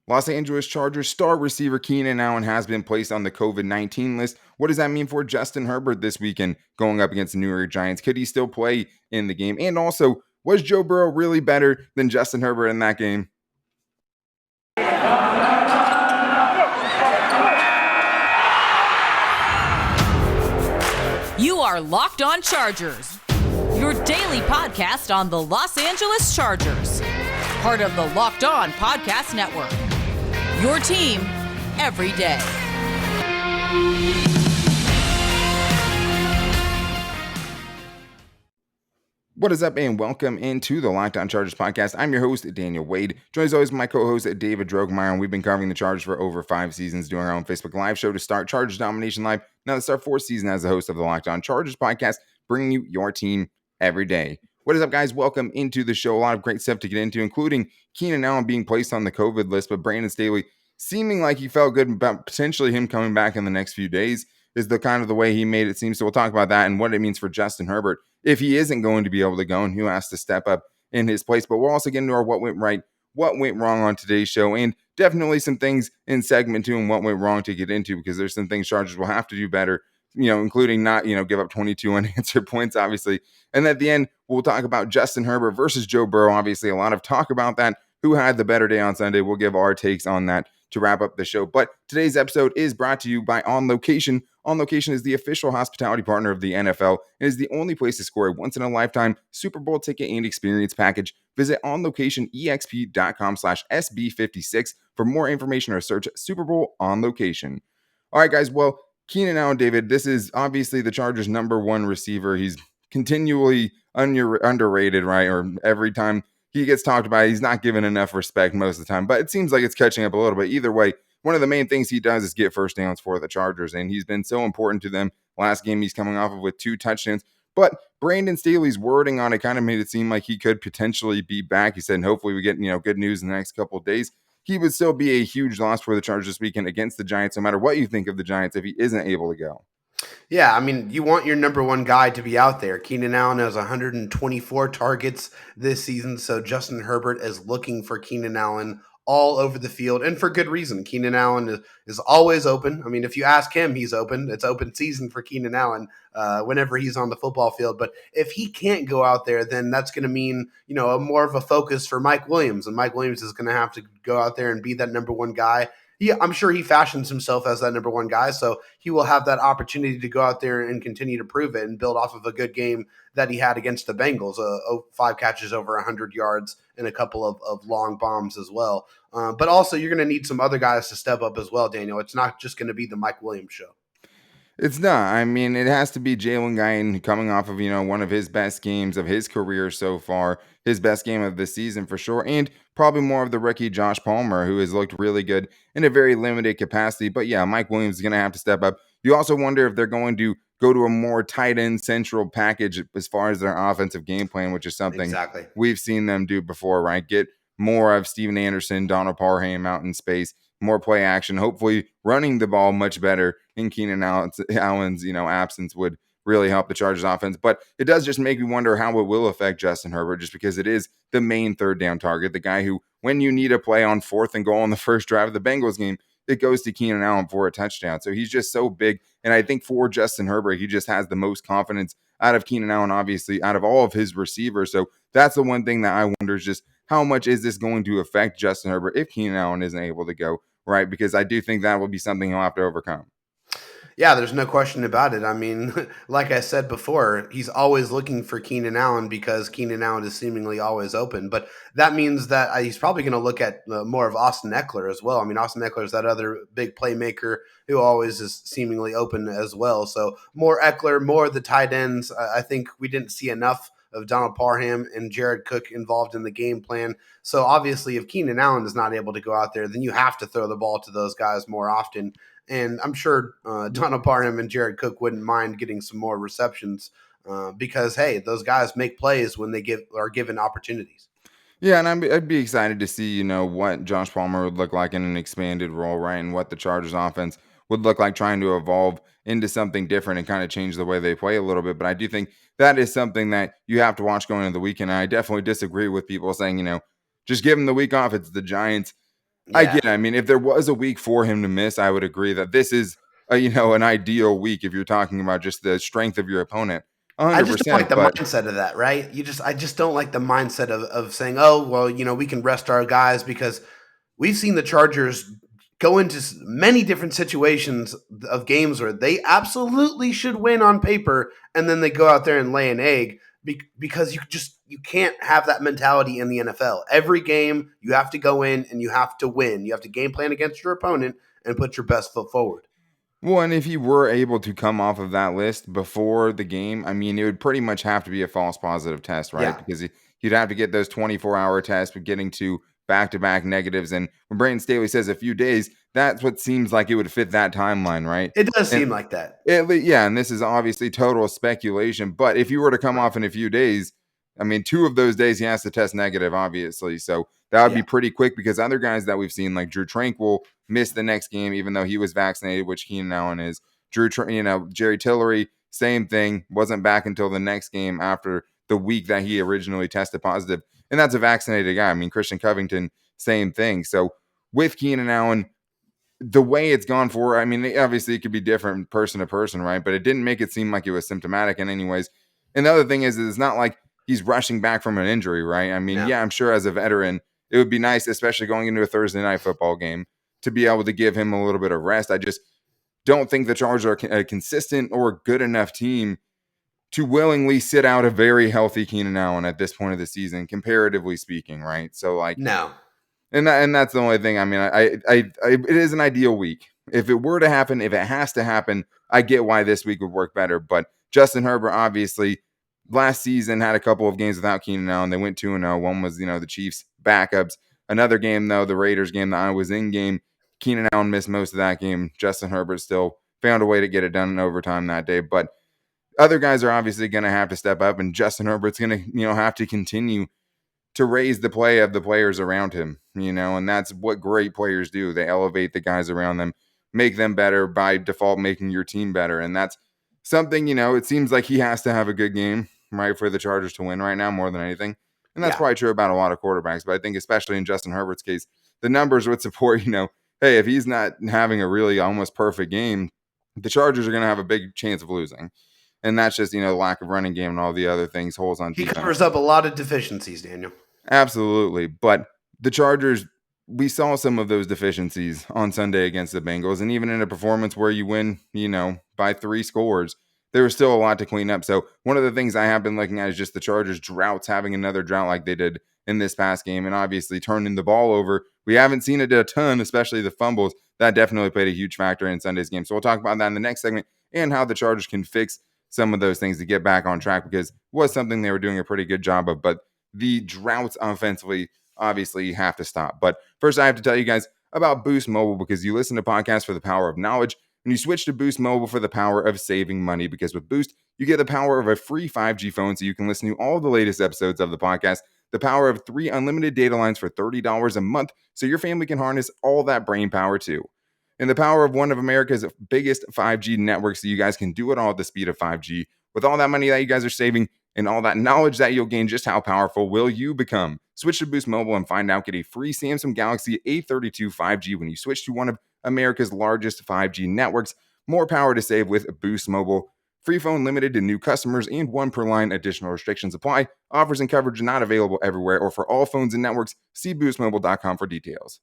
Los Angeles Chargers star receiver Keenan Allen has been placed on the COVID-19 list. What does that mean for Justin Herbert this weekend going up against the New York Giants? Could he still play in the game? And also, was Joe Burrow really better than Justin Herbert in that game? You are Locked On Chargers, your daily podcast on the Los Angeles Chargers, part of the Locked On Podcast Network, your team every day. What is up, and welcome into the Locked On Chargers podcast. I'm your host, Daniel Wade. Joined as always by my co-host, David Drogemeyer, and we've been covering the Chargers for over 5 seasons, doing our own Facebook Live show to start Chargers Domination Live. Now it's our 4th season as the host of the Locked On Chargers podcast, bringing you your team every day. What is up, guys? Welcome into the show. A lot of great stuff to get into, including Keenan Allen being placed on the COVID list, but Brandon Staley seeming like he felt good about potentially him coming back in the next few days is the kind of the way he made it seem. So we'll talk about that and what it means for Justin Herbert if he isn't going to be able to go and who has to step up in his place. But we'll also get into our what went right, what went wrong on today's show, and definitely some things in segment 2 and what went wrong to get into, because there's some things Chargers will have to do better, including not, give up 22 unanswered points, obviously. And at the end, we'll talk about Justin Herbert versus Joe Burrow. Obviously, a lot of talk about that. Who had the better day on Sunday? We'll give our takes on that to wrap up the show. But today's episode is brought to you by On Location. On Location is the official hospitality partner of the NFL and is the only place to score a once-in-a-lifetime Super Bowl ticket and experience package. Visit onlocationexp.com/SB56 for more information or search Super Bowl On Location. All right, guys. Well, Keenan Allen, David, this is obviously the Chargers' number 1 receiver. He's continually underrated, right? Or every time he gets talked about, he's not given enough respect most of the time, but it seems like it's catching up a little bit. Either way, one of the main things he does is get first downs for the Chargers, and he's been so important to them. Last game, he's coming off of with 2 touchdowns, but Brandon Staley's wording on it kind of made it seem like he could potentially be back. He said, and hopefully we get, good news in the next couple of days. He would still be a huge loss for the Chargers this weekend against the Giants, no matter what you think of the Giants, if he isn't able to go. Yeah, I mean, you want your number 1 guy to be out there. Keenan Allen has 124 targets this season, so Justin Herbert is looking for Keenan Allen all over the field, and for good reason. Keenan Allen is always open. I mean, if you ask him, he's open. It's open season for Keenan Allen whenever he's on the football field. But if he can't go out there, then that's going to mean, more of a focus for Mike Williams, and Mike Williams is going to have to go out there and be that number 1 guy. I'm sure he fashions himself as that number 1 guy, so he will have that opportunity to go out there and continue to prove it and build off of a good game that he had against the Bengals, 5 catches over 100 yards and a couple of long bombs as well. But also, you're going to need some other guys to step up as well, Daniel. It's not just going to be the Mike Williams show. It's not. I mean, it has to be Jalen Guyton coming off of, one of his best games of his career so far, his best game of the season for sure, and probably more of the rookie Josh Palmer, who has looked really good in a very limited capacity. But yeah, Mike Williams is going to have to step up. You also wonder if they're going to go to a more tight end central package as far as their offensive game plan, which is something we've seen them do before, right? Get more of Steven Anderson, Donald Parham out in space, more play action, hopefully running the ball much better in Keenan Allen's absence would really help the Chargers offense. But it does just make me wonder how it will affect Justin Herbert, just because it is the main third down target, the guy who, when you need a play on 4th and goal on the first drive of the Bengals game, it goes to Keenan Allen for a touchdown. So he's just so big. And I think for Justin Herbert, he just has the most confidence out of Keenan Allen, obviously, out of all of his receivers. So that's the one thing that I wonder is just how much is this going to affect Justin Herbert if Keenan Allen isn't able to go, right? Because I do think that will be something he'll have to overcome. Yeah, there's no question about it. I mean, like I said before, he's always looking for Keenan Allen because Keenan Allen is seemingly always open. But that means that he's probably going to look at more of Austin Eckler as well. I mean, Austin Eckler is that other big playmaker who always is seemingly open as well. So more Eckler, more of the tight ends. I think we didn't see enough of Donald Parham and Jared Cook involved in the game plan. So obviously, if Keenan Allen is not able to go out there, then you have to throw the ball to those guys more often. And I'm sure Donald Parham and Jared Cook wouldn't mind getting some more receptions because, hey, those guys make plays when they are given opportunities. Yeah, and I'd be excited to see, what Josh Palmer would look like in an expanded role, right? And what the Chargers offense would look like trying to evolve into something different and kind of change the way they play a little bit. But I do think that is something that you have to watch going into the weekend. And I definitely disagree with people saying, just give them the week off. It's the Giants. I Yeah. get it. I mean, if there was a week for him to miss, I would agree that this is, an ideal week if you're talking about just the strength of your opponent, I just don't like 100%. the But mindset of that, right? I just don't like the mindset of saying, oh, well, we can rest our guys because we've seen the Chargers go into many different situations of games where they absolutely should win on paper, and then they go out there and lay an egg because you can't have that mentality in the NFL. Every game you have to go in and you have to win. You have to game plan against your opponent and put your best foot forward. one, if he were able to come off of that list before the game, I mean, it would pretty much have to be a false positive test, right? Yeah, Because he'd have to get those 24-hour tests, but getting to back-to-back negatives. And when Brandon Staley says a few days, that's what seems like it would fit that timeline, right? it does And seem like that. yeah, and this is obviously total speculation. But if you were to come off in a few days, I mean, 2 of those days he has to test negative, obviously. So that would be Yeah, pretty quick because other guys that we've seen, like Drew Tranquil, missed the next game, even though he was vaccinated, which Keenan Allen is. Jerry Tillery, same thing, wasn't back until the next game after the week that he originally tested positive. And that's a vaccinated guy. I mean, Christian Covington, same thing. So with Keenan Allen, the way it's gone for, I mean, obviously it could be different person to person, right? But it didn't make it seem like it was symptomatic in any ways. And the other thing is it's not like he's rushing back from an injury, right? I mean, no, yeah, I'm sure as a veteran, it would be nice, especially going into a Thursday night football game, to be able to give him a little bit of rest. I just don't think the Chargers are a consistent or good enough team to willingly sit out a very healthy Keenan Allen at this point of the season, comparatively speaking, right? So, like, no. and that's the only thing. I mean, it is an ideal week. If it were to happen, if it has to happen, I get why this week would work better. But Justin Herbert, obviously, last season had a couple of games without Keenan Allen. They went 2-0. One was, the Chiefs backups. Another game, though, the Raiders game that I was in game, Keenan Allen missed most of that game. Justin Herbert still found a way to get it done in overtime that day. But other guys are obviously going to have to step up, and Justin Herbert's going to, have to continue to raise the play of the players around him, and that's what great players do. They elevate the guys around them, make them better by default, making your team better. And that's something, it seems like he has to have a good game, right, for the Chargers to win right now more than anything. And that's Yeah, probably true about a lot of quarterbacks. But I think especially in Justin Herbert's case, the numbers would support, hey, if he's not having a really almost perfect game, the Chargers are going to have a big chance of losing. And that's just, lack of running game and all the other things, holes on he defense. covers up a lot of deficiencies, Daniel. Absolutely. But the Chargers, we saw some of those deficiencies on Sunday against the Bengals. And even in a performance where you win, by 3 scores, there was still a lot to clean up. So one of the things I have been looking at is just the Chargers droughts, having another drought like they did in this past game, and obviously turning the ball over. We haven't seen it a ton, especially the fumbles. That definitely played a huge factor in Sunday's game. So we'll talk about that in the next segment and how the Chargers can fix some of those things to get back on track, because it was something they were doing a pretty good job of. But the droughts offensively obviously have to stop. But first, I have to tell you guys about Boost Mobile, because you listen to podcasts for the power of knowledge, and you switch to Boost Mobile for the power of saving money. Because with Boost, you get the power of a free 5G phone so you can listen to all the latest episodes of the podcast, the power of 3 unlimited data lines for $30 a month so your family can harness all that brain power too, and the power of one of America's biggest 5G networks so you guys can do it all at the speed of 5G. With all that money that you guys are saving and all that knowledge that you'll gain, just how powerful will you become? Switch to Boost Mobile and find out. Get a free Samsung Galaxy A32 5G when you switch to one of America's largest 5G networks. More power to save with Boost Mobile. Free phone limited to new customers and 1 per line. Additional restrictions apply. Offers and coverage not available everywhere or for all phones and networks. See boostmobile.com for details.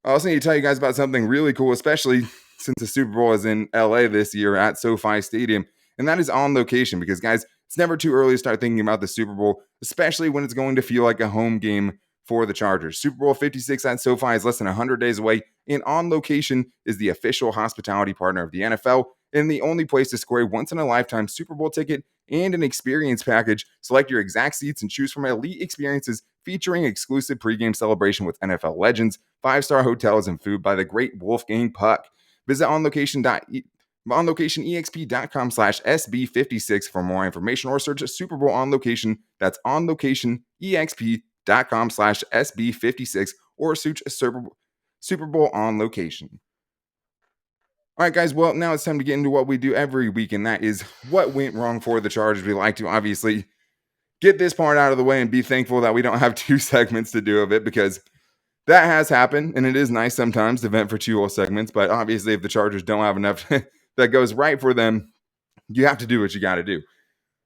I also need to tell you guys about something really cool, especially since the Super Bowl is in LA this year at SoFi Stadium, and that is On Location. Because, guys, it's never too early to start thinking about the Super Bowl, especially when it's going to feel like a home game for the Chargers. Super Bowl 56 at SoFi is less than 100 days away, and On Location is the official hospitality partner of the NFL and the only place to score a once-in-a-lifetime Super Bowl ticket and an experience package. Select your exact seats and choose from elite experiences featuring exclusive pregame celebration with NFL legends, 5-star hotels, and food by the great Wolfgang Puck. Visit onlocationexp.com/SB56 for more information, or search Super Bowl On Location. That's onlocationexp.com/SB56, or search Super Bowl On Location. All right, guys. Well, now it's time to get into what we do every week, and that is what went wrong for the Chargers. We like to obviously get this part out of the way and be thankful that we don't have 2 segments to do of it, because that has happened, and it is nice sometimes to vent for 2 whole segments, but obviously if the Chargers don't have enough that goes right for them, you have to do what you got to do.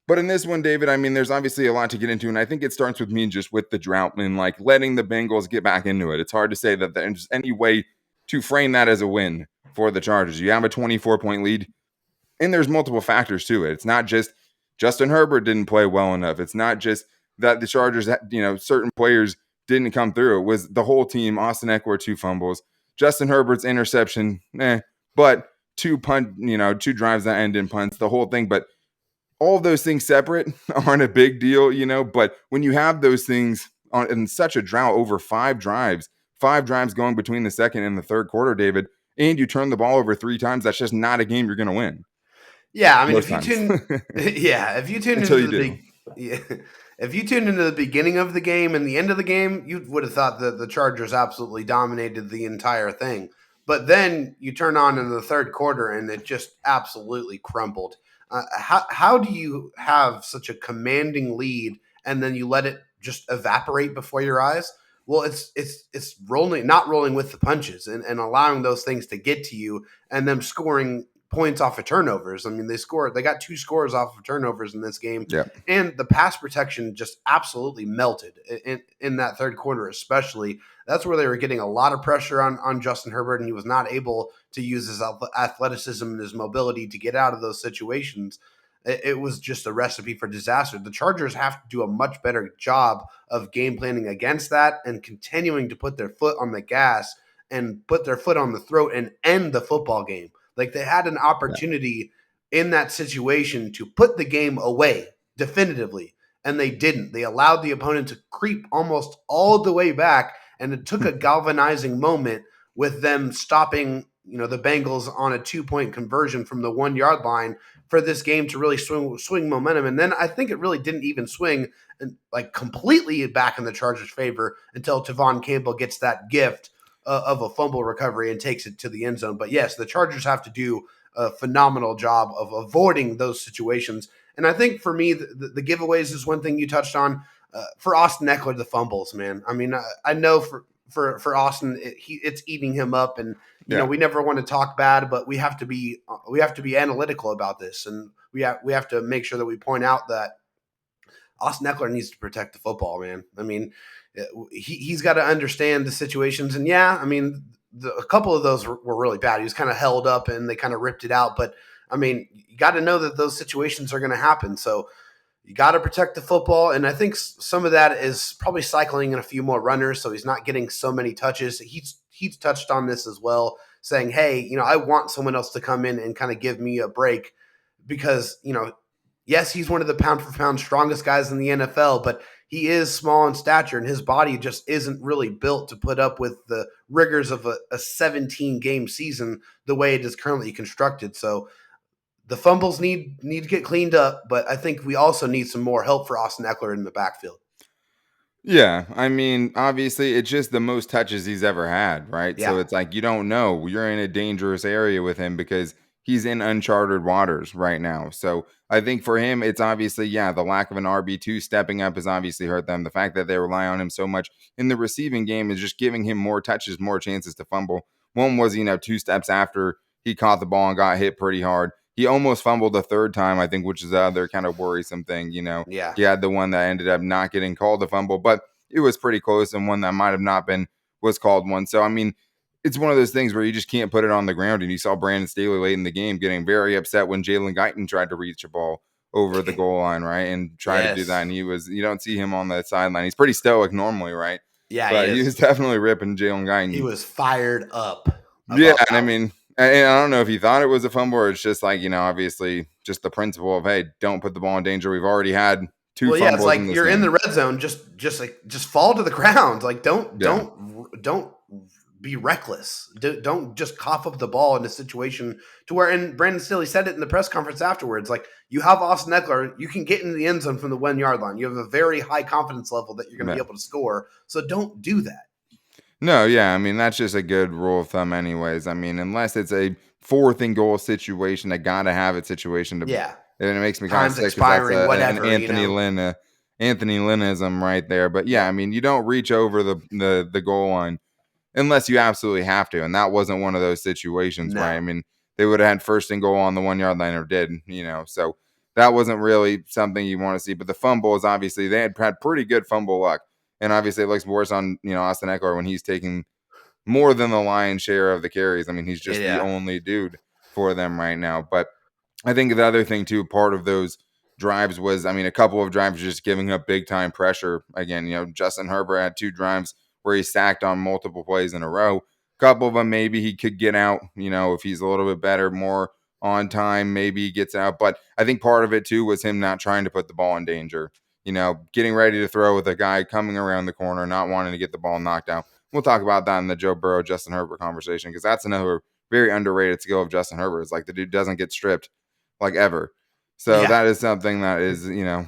But in this one, David, I mean, there's obviously a lot to get into, and I think it starts with me just with the drought and like letting the Bengals get back into it. It's hard to say that there's any way to frame that as a win for the Chargers. You have a 24-point lead, and there's multiple factors to it. It's not just Justin Herbert didn't play well enough. It's not just that the Chargers, certain players didn't come through. It was the whole team. Austin Eckler, 2 fumbles. Justin Herbert's interception, but 2 drives that end in punts, the whole thing. But all of those things separate aren't a big deal, but when you have those things in such a drought over 5 drives going between the second and the third quarter, David, and you turn the ball over 3 times, that's just not a game you're going to win. Yeah, I mean, Most times. if you tune Until into you the if you tuned into the beginning of the game and the end of the game, you would have thought that the Chargers absolutely dominated the entire thing. But then you turn on in the third quarter and it just absolutely crumbled. How do you have such a commanding lead and then you let it just evaporate before your eyes? Well, it's not rolling with the punches and allowing those things to get to you and them scoring points off of turnovers. I mean, they got 2 scores off of turnovers in this game. Yeah. And the pass protection just absolutely melted in that third quarter, especially. That's where they were getting a lot of pressure on Justin Herbert, and he was not able to use his athleticism and his mobility to get out of those situations. It was just a recipe for disaster. The Chargers have to do a much better job of game planning against that and continuing to put their foot on the gas and put their foot on the throat and end the football game. Like they had an opportunity in that situation to put the game away definitively, and they didn't. They allowed the opponent to creep almost all the way back, and it took a galvanizing moment with them stopping, the Bengals on a 2-point conversion from the 1-yard line for this game to really swing momentum. And then I think it really didn't even swing like completely back in the Chargers' favor until Tavon Campbell gets that gift of a fumble recovery and takes it to the end zone. But yes, the Chargers have to do a phenomenal job of avoiding those situations. And I think for me, the giveaways is one thing you touched on. For Austin Eckler, the fumbles, man. I mean, I know for Austin, it's eating him up, and we never want to talk bad, but we have to be analytical about this, and we have to make sure that we point out that Austin Eckler needs to protect the football, man. I mean, he's got to understand the situations. And I mean, a couple of those were really bad. He was kind of held up and they kind of ripped it out. But I mean, you got to know that those situations are going to happen. So you got to protect the football. And I think some of that is probably cycling in a few more runners. So he's not getting so many touches. He's touched on this as well, saying, hey, I want someone else to come in and kind of give me a break because, yes, he's one of the pound for pound strongest guys in the NFL, but he is small in stature and his body just isn't really built to put up with the rigors of a 17-game season the way it is currently constructed. So the fumbles need to get cleaned up, but I think we also need some more help for Austin Eckler in the backfield. Yeah, I mean, obviously, it's just the most touches he's ever had, right? Yeah. So it's like you don't know. You're in a dangerous area with him because he's in uncharted waters right now. So I think for him, it's obviously, the lack of an RB2 stepping up has obviously hurt them. The fact that they rely on him so much in the receiving game is just giving him more touches, more chances to fumble. One was, 2 steps after he caught the ball and got hit pretty hard. He almost fumbled the third time, I think, which is the other kind of worrisome thing, Yeah. He had the one that ended up not getting called a fumble, but it was pretty close, and one that might have not been was called one. So, I mean, it's one of those things where you just can't put it on the ground, and you saw Brandon Staley late in the game getting very upset when Jalen Guyton tried to reach a ball over the goal line, right, and try to do that, and you don't see him on the sideline. He's pretty stoic normally, right? Yeah, but he was definitely ripping Jalen Guyton. He was fired up. Yeah, and I mean, and I don't know if he thought it was a fumble or it's just like, obviously just the principle of, hey, don't put the ball in danger. We've already had 2 fumbles. Yeah, it's like in this you're game. in the red zone, just fall to the ground. Like don't be reckless. Don't just cough up the ball in a situation to where, and Brandon Staley said it in the press conference afterwards, like you have Austin Eckler, you can get in the end zone from the 1-yard line. You have a very high confidence level that you're going to be able to score. So don't do that. No, I mean, that's just a good rule of thumb anyways. I mean, unless it's a 4th and goal situation, a gotta have it situation to and it makes me kind of sick expiring, that's whatever, an Anthony Lynnism right there. But I mean, you don't reach over the goal line unless you absolutely have to. And that wasn't one of those situations, right? No. I mean, they would have had first and goal on the 1 yard line or did, so that wasn't really something you want to see. But the fumble is obviously, they had pretty good fumble luck. And obviously it looks worse on, Austin Eckler when he's taking more than the lion's share of the carries. I mean, he's just the Yeah. only dude for them right now. But I think the other thing too, part of those drives was, I mean, a couple of drives just giving up big time pressure. Again, Justin Herbert had 2 drives where he sacked on multiple plays in a row. A couple of them, maybe he could get out, if he's a little bit better, more on time, maybe he gets out. But I think part of it too was him not trying to put the ball in danger, getting ready to throw with a guy coming around the corner, not wanting to get the ball knocked out. We'll talk about that in the Joe Burrow, Justin Herbert conversation, because that's another very underrated skill of Justin Herbert. It's like the dude doesn't get stripped like ever. So Yeah. that is something that is,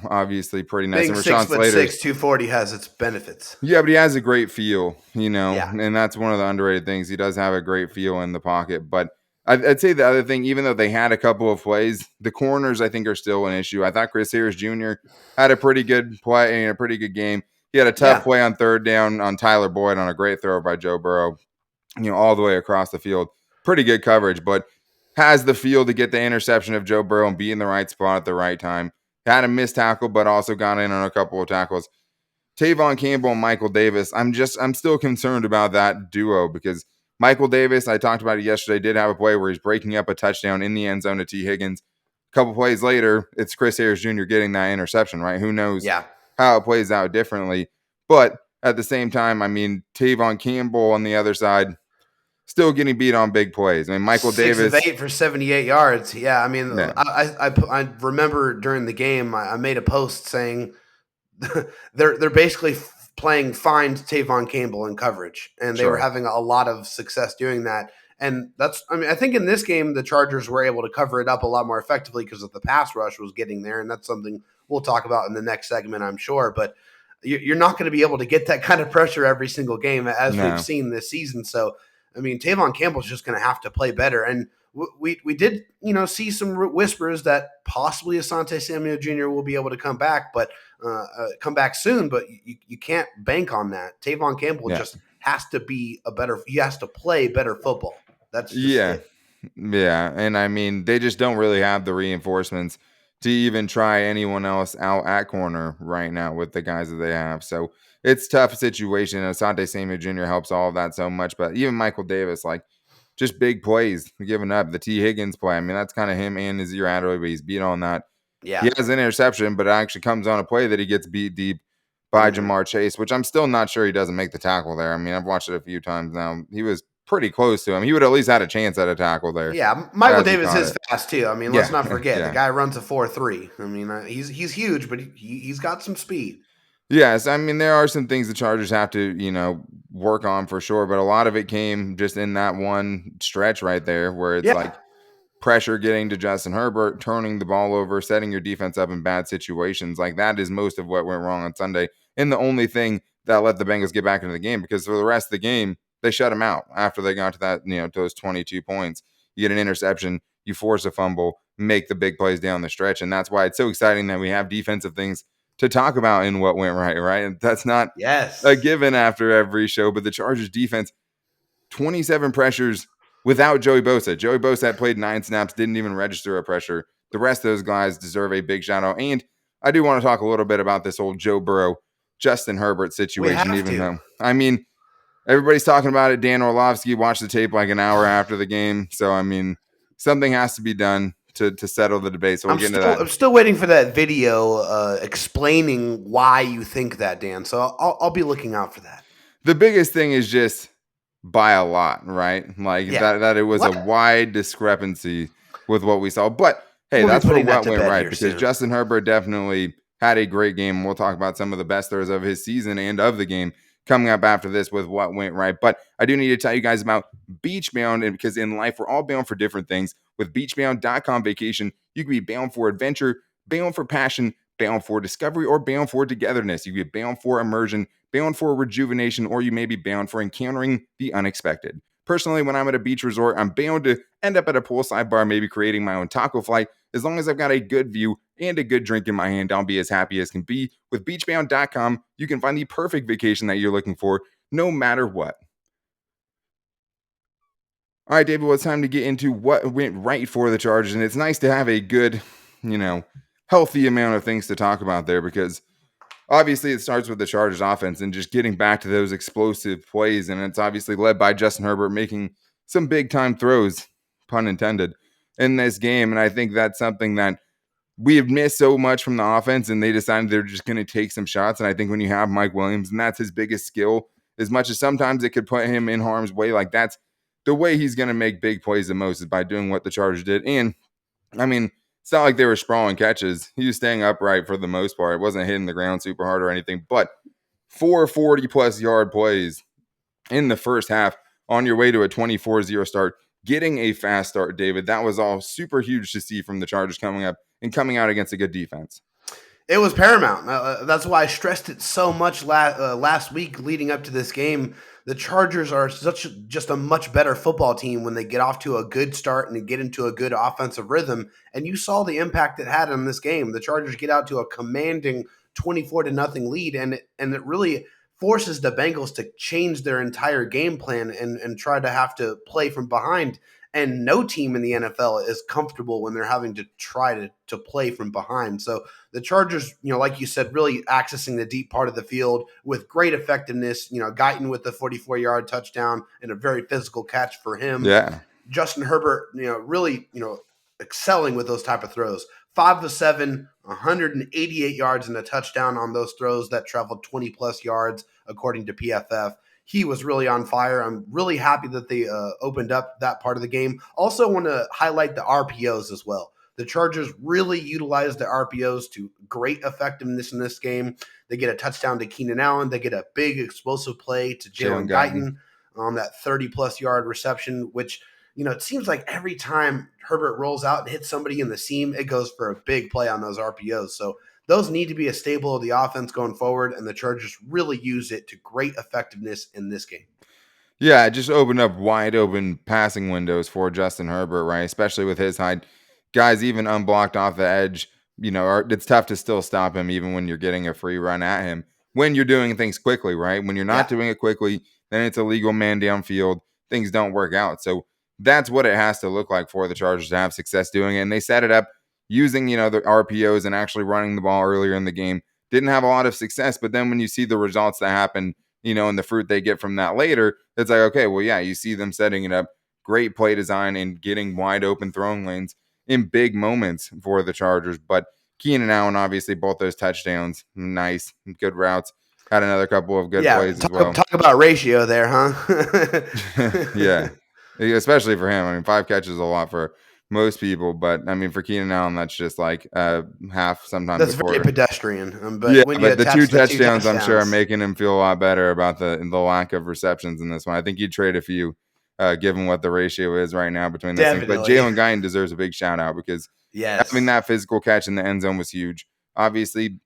obviously pretty nice. Being And Rashawn 6'6", Slater's, 240 has its benefits. yeah, but he has a great feel, Yeah. and that's one of the underrated things. He does have a great feel in the pocket. But I'd say the other thing, even though they had a couple of plays, the corners I think are still an issue. I thought Chris Harris Jr. had a pretty good play and a pretty good game. He had a tough Yeah. play on third down on Tyler Boyd on a great throw by Joe Burrow, all the way across the field. Pretty good coverage, but has the feel to get the interception of Joe Burrow and be in the right spot at the right time. Had a missed tackle, but also got in on a couple of tackles. Tavon Campbell and Michael Davis, I'm still concerned about that duo, because Michael Davis, I talked about it yesterday, did have a play where he's breaking up a touchdown in the end zone to T. Higgins. A couple plays later, it's Chris Harris Jr. getting that interception, right? Who knows Yeah. how it plays out differently. But at the same time, I mean, Tavon Campbell on the other side, still getting beat on big plays. I mean, Michael 6 Davis. of 8 for 78 yards. Yeah, I mean, Yeah. I remember during the game, I made a post saying they're basically playing find Tavon Campbell in coverage, and they were Sure. having a lot of success doing that. And I think in this game, the Chargers were able to cover it up a lot more effectively because of the pass rush was getting there. And that's something we'll talk about in the next segment, I'm sure. But you're not going to be able to get that kind of pressure every single game as No. we've seen this season. So, I mean, Tavon Campbell's just going to have to play better. And we did, see some whispers that possibly Asante Samuel Jr. will be able to come back, but come back soon. But you can't bank on that. Tavon Campbell just has to be he has to play better football. That's just it. Yeah. And I mean, they just don't really have the reinforcements to even try anyone else out at corner right now with the guys that they have. So it's a tough situation. Asante Samuel Jr. helps all of that so much. But even Michael Davis, like, just big plays giving up. The T. Higgins play, I mean, that's kind of him and Nazir Adderley, but he's beat on that. Yeah. He has an interception, but it actually comes on a play that he gets beat deep by Jamar Chase, which I'm still not sure he doesn't make the tackle there. I mean, I've watched it a few times now. He was pretty close to him. He would at least had a chance at a tackle there. Yeah, Michael Davis is fast too. I mean, let's not forget Yeah. the guy runs a 4.3. I mean, he's huge, but he's got some speed. Yes, I mean, there are some things the Chargers have to, work on for sure, but a lot of it came just in that one stretch right there where it's like pressure getting to Justin Herbert, turning the ball over, setting your defense up in bad situations. Like, that is most of what went wrong on Sunday. And the only thing that let the Bengals get back into the game, because for the rest of the game, they shut them out after they got to that, to those 22 points. You get an interception, you force a fumble, make the big plays down the stretch. And that's why it's so exciting that we have defensive things to talk about in what went right, right? And that's not a given after every show, but the Chargers defense, 27 pressures without Joey Bosa. Joey Bosa had played 9 snaps, didn't even register a pressure. The rest of those guys deserve a big shout out. And I do want to talk a little bit about this old Joe Burrow, Justin Herbert situation, though, I mean, everybody's talking about it. Dan Orlovsky watched the tape like an hour after the game. So, I mean, something has to be done to settle the debate. So we'll get into that. I'm still waiting for that video explaining why you think that, Dan. So I'll be looking out for that. The biggest thing is just by a lot, right? Like that it was a wide discrepancy with what we saw. But hey, that's where what went right, because Justin Herbert definitely had a great game. We'll talk about some of the best throws of his season and of the game coming up after this with what went right. But I do need to tell you guys about Beachbound, and because in life we're all bound for different things. With beachbound.com vacation, you can be bound for adventure, bound for passion, bound for discovery, or bound for togetherness. You can be bound for immersion, bound for rejuvenation, or you may be bound for encountering the unexpected. Personally, when I'm at a beach resort, I'm bound to end up at a poolside bar, maybe creating my own taco flight. As long as I've got a good view and a good drink in my hand, I'll be as happy as can be. With beachbound.com, you can find the perfect vacation that you're looking for, no matter what. All right, David, well, it's time to get into what went right for the Chargers. And it's nice to have a good, healthy amount of things to talk about there because obviously it starts with the Chargers offense and just getting back to those explosive plays. And it's obviously led by Justin Herbert making some big time throws, pun intended, in this game. And I think that's something that we have missed so much from the offense, and they decided they're just going to take some shots. And I think when you have Mike Williams, and that's his biggest skill, as much as sometimes it could put him in harm's way, like that's the way he's going to make big plays the most is by doing what the Chargers did. And I mean, it's not like they were sprawling catches. He was staying upright for the most part. It wasn't hitting the ground super hard or anything, but 440-plus yard plays in the first half on your way to a 24-0 start, getting a fast start, David. That was all super huge to see from the Chargers coming up and coming out against a good defense. It was paramount. That's why I stressed it so much last week leading up to this game. The Chargers are just a much better football team when they get off to a good start and get into a good offensive rhythm. And you saw the impact it had on this game. The Chargers get out to a commanding 24-0 lead, and it really forces the Bengals to change their entire game plan and try to have to play from behind. And no team in the NFL is comfortable when they're having to try to play from behind. So the Chargers, like you said, really accessing the deep part of the field with great effectiveness. Guyton with the 44-yard touchdown and a very physical catch for him. Yeah. Justin Herbert, really, excelling with those type of throws. 5 of 7, 188 yards and a touchdown on those throws that traveled 20-plus yards, according to PFF. He was really on fire. I'm really happy that they opened up that part of the game. Also want to highlight the RPOs as well. The Chargers really utilized the RPOs to great effectiveness in this game. They get a touchdown to Keenan Allen. They get a big explosive play to Jalen Guyton on that 30-plus yard reception, which, it seems like every time Herbert rolls out and hits somebody in the seam, it goes for a big play on those RPOs. So those need to be a staple of the offense going forward, and the Chargers really use it to great effectiveness in this game. Yeah, it just opened up wide open passing windows for Justin Herbert, right? Especially with his height. Guys even unblocked off the edge, it's tough to still stop him even when you're getting a free run at him. When you're doing things quickly, right? When you're not doing it quickly, then it's a legal man downfield. Things don't work out. So that's what it has to look like for the Chargers to have success doing it. And they set it up using, the RPOs and actually running the ball earlier in the game. Didn't have a lot of success, but then when you see the results that happen, and the fruit they get from that later, it's like, okay, well, yeah, you see them setting it up. Great play design and getting wide open throwing lanes in big moments for the Chargers. But Keenan Allen, obviously, both those touchdowns, nice, good routes. Had another couple of good plays as well. Talk about ratio there, huh? Yeah, especially for him. I mean, 5 catches is a lot for most people, but I mean, for Keenan Allen, that's just like half, sometimes that's a quarter. Very pedestrian. But yeah, when but the two touchdowns, I'm sure, are making him feel a lot better about the lack of receptions in this one. I think you'd trade a few, given what the ratio is right now between those things. But Jalen Guyton deserves a big shout out because having that physical catch in the end zone was huge. Obviously,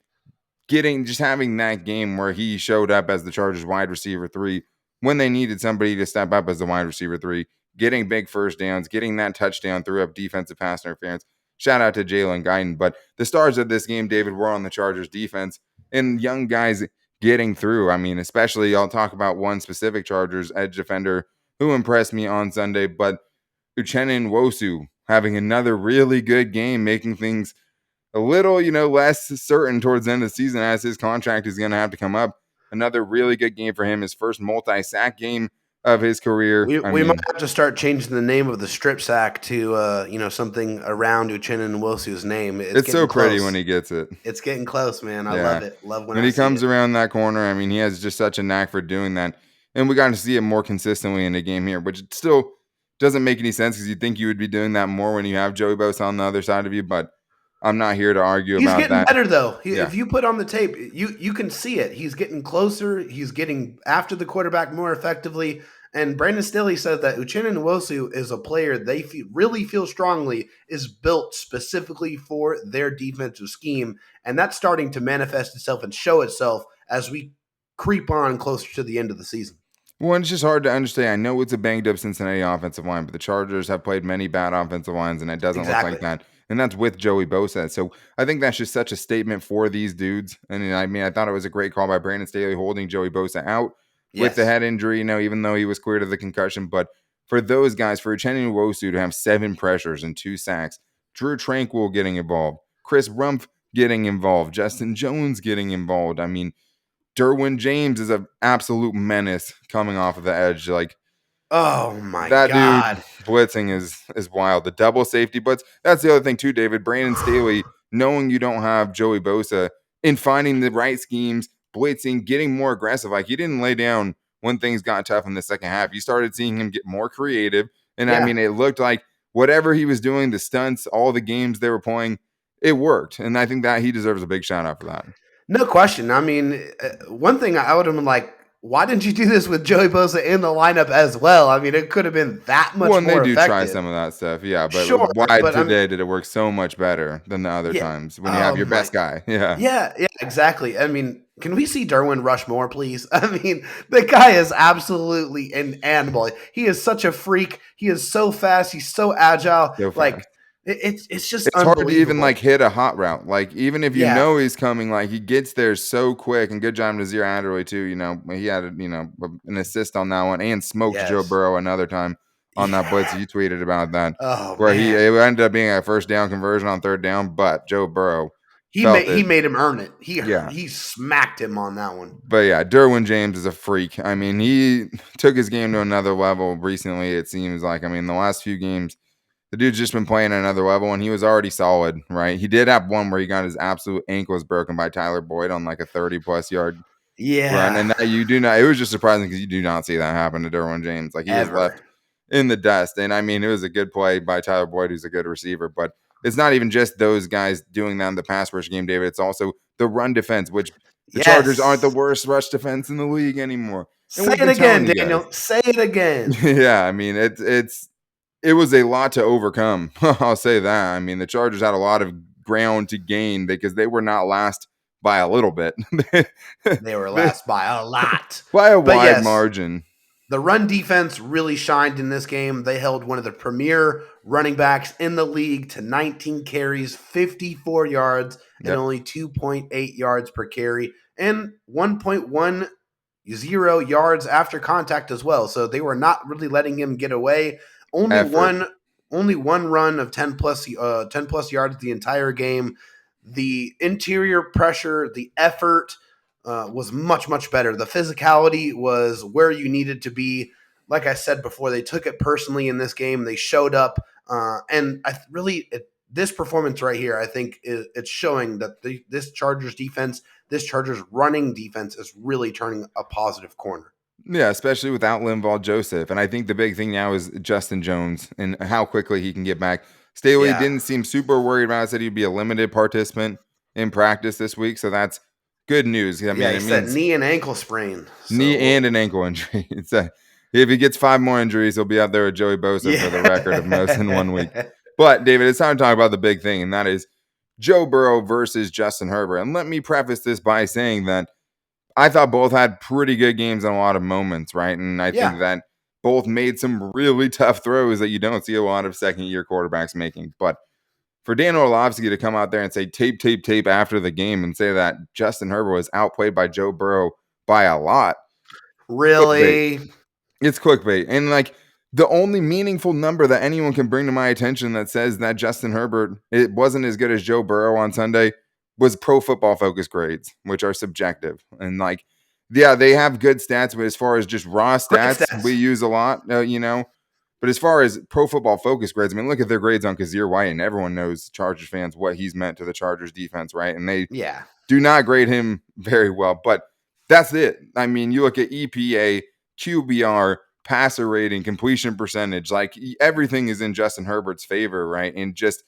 having that game where he showed up as the Chargers wide receiver 3 when they needed somebody to step up as the wide receiver 3, getting big first downs, getting that touchdown, threw up defensive pass interference. Shout out to Jalen Guyton. But the stars of this game, David, were on the Chargers defense and young guys getting through. I mean, especially I'll talk about one specific Chargers edge defender who impressed me on Sunday, but Uchenna Nwosu having another really good game, making things a little, less certain towards the end of the season as his contract is going to have to come up. Another really good game for him, his first multi-sack game of his career. We might have to start changing the name of the strip sack to something around Uchenna Nwosu's name. It's so close. Pretty when he gets it. It's getting close, man. I love it. Love when he comes around that corner. I mean, he has just such a knack for doing that. And we got to see it more consistently in the game here, which still doesn't make any sense because you'd think you would be doing that more when you have Joey Bosa on the other side of you, but I'm not here to argue about that. He's getting better, though. If you put on the tape, you can see it. He's getting closer. He's getting after the quarterback more effectively. And Brandon Staley said that Uchenna Nwosu is a player they really feel strongly is built specifically for their defensive scheme. And that's starting to manifest itself and show itself as we creep on closer to the end of the season. Well, it's just hard to understand. I know it's a banged-up Cincinnati offensive line, but the Chargers have played many bad offensive lines, and it doesn't look like that. And that's with Joey Bosa. So I think that's just such a statement for these dudes. And I mean, I thought it was a great call by Brandon Staley holding Joey Bosa out with the head injury, even though he was cleared of the concussion. But for those guys, for Uchenna Nwosu to have 7 pressures and 2 sacks, Drew Tranquil getting involved, Chris Rumpf getting involved, Justin Jones getting involved. I mean, Derwin James is an absolute menace coming off of the edge. Like, Oh my that dude God. blitzing is wild. The double safety blitz. That's the other thing too, David. Brandon Staley, knowing you don't have Joey Bosa, in finding the right schemes, blitzing, getting more aggressive. Like, he didn't lay down when things got tough in the second half. You started seeing him get more creative. And I Yeah. mean, it looked like whatever he was doing, the stunts, all the games they were playing, it worked. And I think that he deserves a big shout out for that. No question. I mean, one thing I would have been like, why didn't you do this with Joey Bosa in the lineup as well? I mean, it could have been that much Well, and they more do try effective. some of that stuff, yeah. But Sure, why but today did it work so much better than the other yeah. times when you Oh have your my. best guy? Yeah. Yeah, exactly. I mean, can we see Derwin rush more, please? I mean, the guy is absolutely an animal. He is such a freak. He is so fast. He's so agile. So fast. Like, it's just It's hard to even unbelievable. hit a hot route. Like, even if you Yeah. know he's coming, like, he gets there so quick. And good job to Nazir Adderley too. He had an assist on that one and smoked Joe Yes. Burrow another time on that blitz. You tweeted about that, Oh where man, it ended up being a first down conversion on third down, but Joe Burrow he felt made him earn it. Yeah. He smacked him on that one. But yeah, Derwin James is a freak. I mean, he took his game to another level recently, it seems like. I mean, the last few games, the dude's just been playing at another level, and he was already solid, right? He did have one where he got his absolute ankles broken by Tyler Boyd on like a 30-plus yard run. And Yeah, you do not, it was just surprising because you do not see that happen to Derwin James. Like, he was ever. left in the dust. And I mean, it was a good play by Tyler Boyd, who's a good receiver. But it's not even just those guys doing that in the pass rush game, David. It's also the run defense, which the Chargers aren't the worst rush defense in the league anymore. And Say we've it been again, telling you Daniel. guys. Say it again. Yeah, I mean, it was a lot to overcome. I'll say that. I mean, the Chargers had a lot of ground to gain because they were not last by a little bit. They were last by a lot. By a But wide yes, margin. the run defense really shined in this game. They held one of the premier running backs in the league to 19 carries, 54 yards, and Yep. only 2.8 yards per carry, and 1.10 yards after contact as well. So they were not really letting him get away. Only one run of 10 plus yards the entire game. The interior pressure, the effort was much better. The physicality was where you needed to be. Like I said before, they took it personally in this game. They showed up, and this performance right here, I think, it's showing that this Chargers defense, this Chargers running defense, is really turning a positive corner. Yeah, especially without Linval Joseph. And I think the big thing now is Justin Jones and how quickly he can get back. Staley Yeah. didn't seem super worried about it. Said he'd be a limited participant in practice this week. So that's good news. I mean, He it said means knee and ankle sprain. knee and an ankle injury. If he gets 5 more injuries, he'll be out there with Joey Bosa for the record of most in 1 week. But, David, it's time to talk about the big thing, and that is Joe Burrow versus Justin Herbert. And let me preface this by saying that I thought both had pretty good games in a lot of moments, right? And I think that both made some really tough throws that you don't see a lot of second-year quarterbacks making. But for Dan Orlovsky to come out there and say tape after the game and say that Justin Herbert was outplayed by Joe Burrow by a lot. Really? It's clickbait. And like, the only meaningful number that anyone can bring to my attention that says that Justin Herbert, it wasn't as good as Joe Burrow on Sunday, was Pro Football Focus grades, which are subjective. And like, yeah, they have good stats, but as far as just raw stats, we use a lot, But as far as Pro Football Focus grades, I mean, look at their grades on Kazir White, and everyone knows, Chargers fans, what he's meant to the Chargers defense, right? And they do not grade him very well. But that's it. I mean, you look at EPA, QBR, passer rating, completion percentage, like everything is in Justin Herbert's favor, right? And just,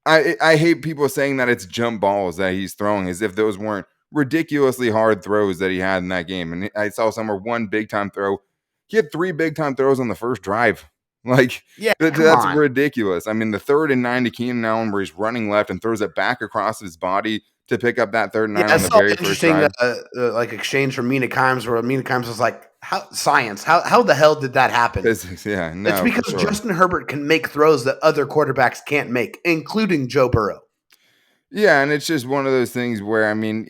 I hate people saying that it's jump balls that he's throwing as if those weren't ridiculously hard throws that he had in that game. And I saw somewhere one big time throw. He had 3 big time throws on the first drive. Like, that's ridiculous. I mean, the 3rd and 9 to Keenan Allen where he's running left and throws it back across his body to pick up that 3rd and 9 on the very first drive. Like exchange from Mina Kimes where Mina Kimes was like, how the hell did that happen? Physics, yeah. No, it's because Justin Herbert can make throws that other quarterbacks can't make, including Joe Burrow. Yeah, and it's just one of those things where I mean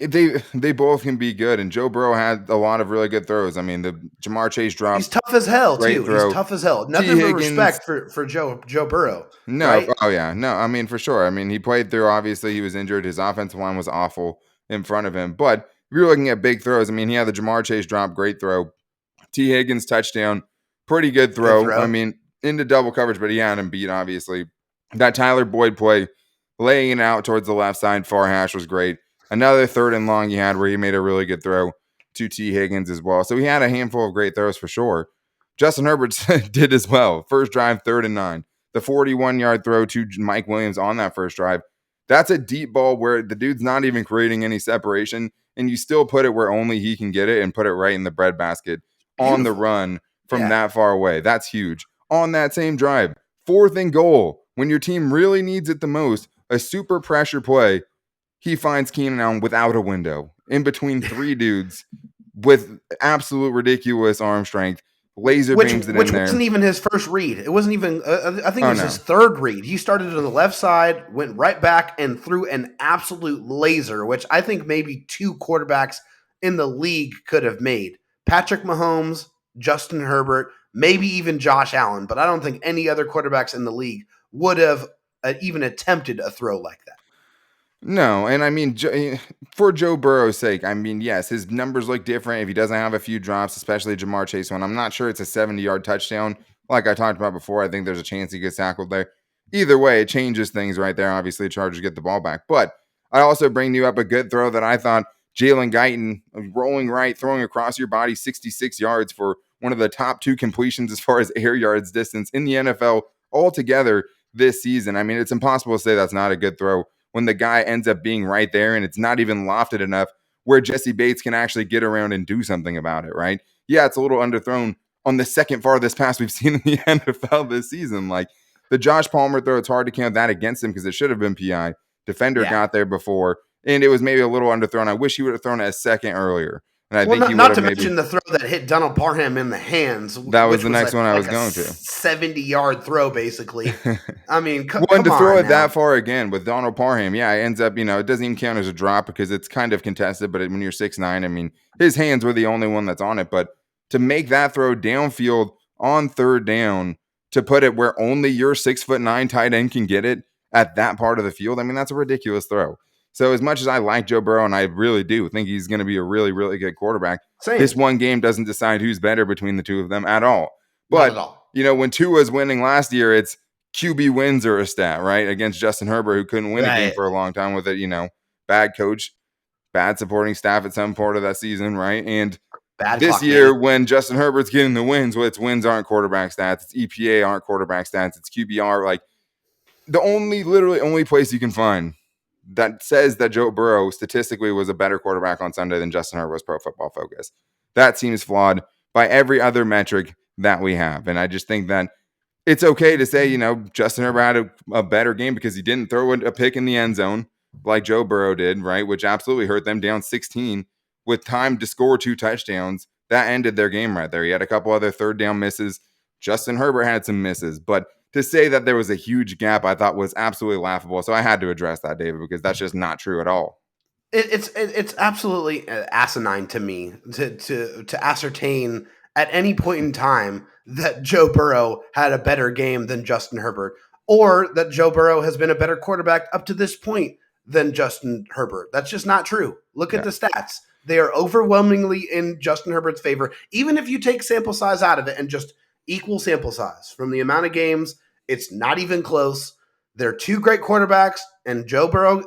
they both can be good, and Joe Burrow had a lot of really good throws. I mean the Jamar Chase He's drop, tough as hell great too. He's throw. tough as hell. T Nothing but Higgins, respect for Joe Burrow, no, right? oh yeah, no, I mean for sure. I mean he played through. Obviously he was injured. His offensive line was awful in front of him, but if you're looking at big throws, I mean he had the Jamar Chase drop, great throw. T Higgins touchdown, pretty good Good throw. I throw. mean into double coverage, but he had him beat obviously. That Tyler Boyd play, laying it out towards the left side, far hash was great. Another third and long he had where he made a really good throw to T Higgins as well. So he had a handful of great throws for sure. Justin Herbert did as well. First drive, 3rd and 9. The 41-yard throw to Mike Williams on that first drive. That's a deep ball where the dude's not even creating any separation, and you still put it where only he can get it and put it right in the breadbasket on the Beautiful. run from Yeah. that far away. That's huge. On that same drive, 4th and goal, when your team really needs it the most, a super pressure play, he finds Keenan Allen without a window in between 3 dudes with absolute ridiculous arm strength, laser Which beams it which in there. wasn't even his first read. It wasn't even. I think it Oh, was no. his third read. He started on the left side, went right back, and threw an absolute laser, which I think maybe 2 quarterbacks in the league could have made. Patrick Mahomes, Justin Herbert, maybe even Josh Allen, but I don't think any other quarterbacks in the league would have even attempted a throw like that. No, and I mean, for Joe Burrow's sake, I mean, yes, his numbers look different if he doesn't have a few drops, especially Jamar Chase one. I'm not sure it's a 70-yard touchdown. Like I talked about before, I think there's a chance he gets tackled there. Either way, it changes things right there. Obviously, Chargers get the ball back. But I also bring you up a good throw that I thought Jalen Guyton rolling right, throwing across your body 66 yards for one of the top 2 completions as far as air yards distance in the NFL altogether this season. I mean, it's impossible to say that's not a good throw when the guy ends up being right there and it's not even lofted enough where Jesse Bates can actually get around and do something about it, right? Yeah, it's a little underthrown on the second farthest pass we've seen in the NFL this season. Like the Josh Palmer throw, it's hard to count that against him because it should have been PI. Defender Yeah. got there before, and it was maybe a little underthrown. I wish he would have thrown it a second earlier. And I Well, think he would not have to maybe. mention the throw that hit Donald Parham in the hands, That was which the was next one I was like a going to. 70-yard throw, basically. I mean, Well, come and to on throw it now. that far again with Donald Parham, yeah, it ends up, it doesn't even count as a drop because it's kind of contested. But when you're 6'9", I mean, his hands were the only one that's on it. But to make that throw downfield on 3rd down, to put it where only your 6'9" tight end can get it at that part of the field, I mean, that's a ridiculous throw. So as much as I like Joe Burrow, and I really do think he's going to be a really, really good quarterback, this Same. one game doesn't decide who's better between the two of them at all. Not at But, all. when Tua's winning last year, it's QB wins are a stat, right? Against Justin Herbert, who couldn't win a game Right. for a long time with it, bad coach, bad supporting staff at some part of that season, right? And Bad this clock year, management. when Justin Herbert's getting the wins, well, it's wins aren't quarterback stats, it's EPA aren't quarterback stats, it's QBR. Like the literally only place you can find that says that Joe Burrow statistically was a better quarterback on Sunday than Justin Herbert was Pro Football Focus. That seems flawed by every other metric that we have. And I just think that it's okay to say, Justin Herbert had a better game because he didn't throw a pick in the end zone like Joe Burrow did, right? Which absolutely hurt them down 16 with time to score 2 touchdowns. That ended their game right there. He had a couple other 3rd down misses. Justin Herbert had some misses, but to say that there was a huge gap, I thought was absolutely laughable. So I had to address that, David, because that's just not true at all. It's absolutely asinine to me to ascertain at any point in time that Joe Burrow had a better game than Justin Herbert, or that Joe Burrow has been a better quarterback up to this point than Justin Herbert. That's just not true. Look at Yeah. the stats. They are overwhelmingly in Justin Herbert's favor. Even if you take sample size out of it and just equal sample size from the amount of games, it's not even close. They're 2 great quarterbacks, and Joe Burrow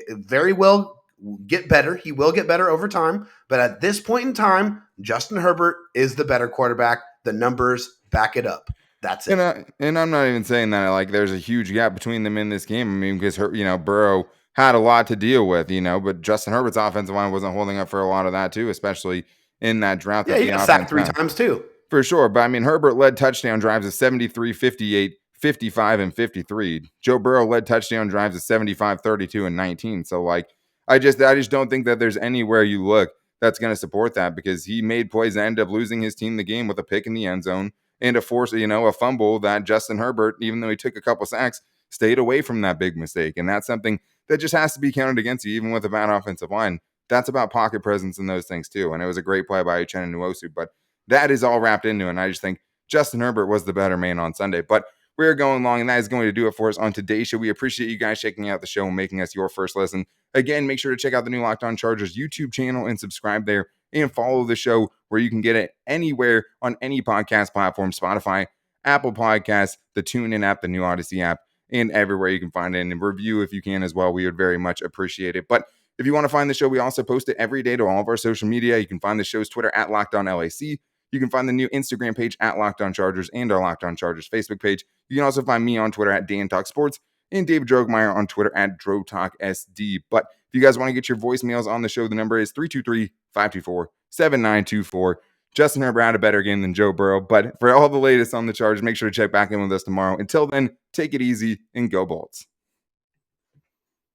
very well get better. He will get better over time. But at this point in time, Justin Herbert is the better quarterback. The numbers back it up. That's it. And I'm not even saying that like there's a huge gap between them in this game. I mean, because Burrow had a lot to deal with, but Justin Herbert's offensive line wasn't holding up for a lot of that too, especially in that drought Yeah, that he the got offense sacked 3 had. times too. For sure. But I mean, Herbert led touchdown drives of 73, 58, 55, and 53. Joe Burrow led touchdown drives of 75, 32, and 19. So like I just don't think that there's anywhere you look that's going to support that because he made plays that ended up losing his team the game with a pick in the end zone and a fumble that Justin Herbert, even though he took a couple sacks, stayed away from that big mistake. And that's something that just has to be counted against you, even with a bad offensive line. That's about pocket presence and those things too. And it was a great play by Uchenna Nwosu, but that is all wrapped into it. And I just think Justin Herbert was the better man on Sunday. But we're going long, and that is going to do it for us on today's show. We appreciate you guys checking out the show and making us your first listen. Again, make sure to check out the new Locked On Chargers YouTube channel and subscribe there, and follow the show where you can get it anywhere on any podcast platform: Spotify, Apple Podcasts, the TuneIn app, the new Odyssey app, and everywhere you can find it. And review if you can as well. We would very much appreciate it. But if you want to find the show, we also post it every day to all of our social media. You can find the show's Twitter at Locked On LAC. You can find the new Instagram page at Locked On Chargers and our Locked On Chargers Facebook page. You can also find me on Twitter at Dan Talk Sports and David Drogemeyer on Twitter at DroTalkSD. But if you guys want to get your voicemails on the show, the number is 323-524-7924. Justin Herbert had a better game than Joe Burrow. But for all the latest on the Chargers, make sure to check back in with us tomorrow. Until then, take it easy and go Bolts.